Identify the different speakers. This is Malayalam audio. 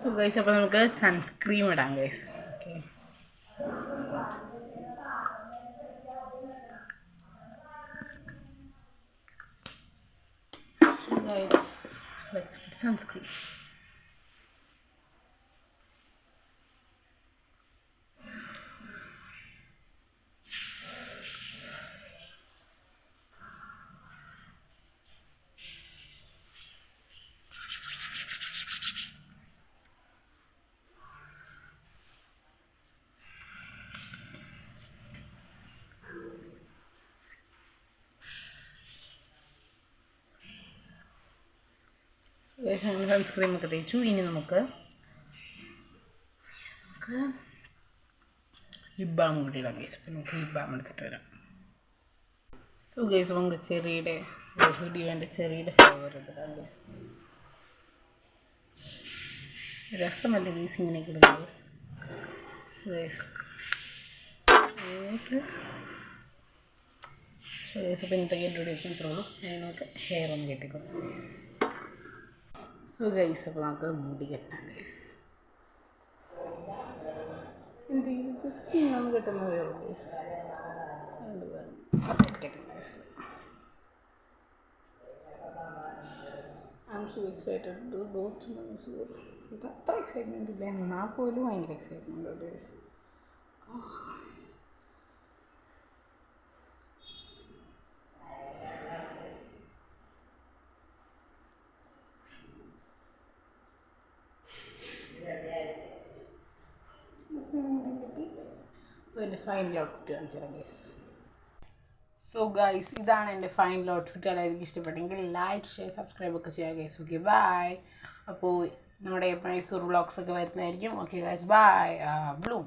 Speaker 1: സോ ഗൈസ് അപ്പോൾ നമുക്ക് സൺസ്ക്രീം ഇടാം guys. Okay, guys let's puttu sunscreen. Sunscreen ഒക്കെ തേച്ചു. ഇനി നമുക്ക് ലിപ് ബാം കൂടി ഇടാം ഗൈസ്. അപ്പോൾ നമുക്ക് ലിപ് ബാം എടുത്തിട്ട് വരാം. സോ ഗൈസ് നമുക്ക് ചെറിയുടെ റെസിഡ്യൂവിൻ്റെ ചെറിയുടെ ഫ്ലേവർ എടുത്തിടാം ഗൈസ്. രസമല്ല ഗൈസ് ഇങ്ങനെ ഇടുന്നത്. സോ ഗൈസ് അപ്പോൾ ഇന്നത്തെ കേട്ടോടെ ഇത്രയുള്ളൂ. ഞാൻ നമുക്ക് ഹെയർ ഒന്ന് കെട്ടിക്കൊടുക്കാം ഗൈസ്. സോ ഗൈസ് അപ്പോൾ നമുക്ക് മുടി കെട്ടാം ഗൈസ്. എന്തെങ്കിലും ജസ്റ്റ് ഇങ്ങനെ കെട്ടുന്നതേ ഉള്ളൂ guys. I'm so excited to go to Mysore. അത്ര എക്സൈറ്റ്മെൻറ്റ് ഇല്ല, എന്നാൽ പോലും ഭയങ്കര എക്സൈറ്റ്മെൻറ്റ് ഉണ്ട് ഗൈസ്. സോ എൻ്റെ ഫൈനൽ ഔട്ട്ഫിറ്റ് കാണിച്ചു തരാം ഗൈസ്. സോ ഗൈസ് ഇതാണ് എൻ്റെ ഫൈനൽ ഔട്ട്ഫിറ്റ്. അതായത് ഇഷ്ടപ്പെട്ടെങ്കിൽ ലൈക്ക്, ഷെയർ, സബ്സ്ക്രൈബ് ഒക്കെ ചെയ്യാം ഗൈസ്. Okay bye. അപ്പോൾ നമ്മുടെ മൈസൂർ വ്ളോഗ്സ് ഒക്കെ വരുന്നതായിരിക്കും. Okay guys bye. ബ്ലൂം.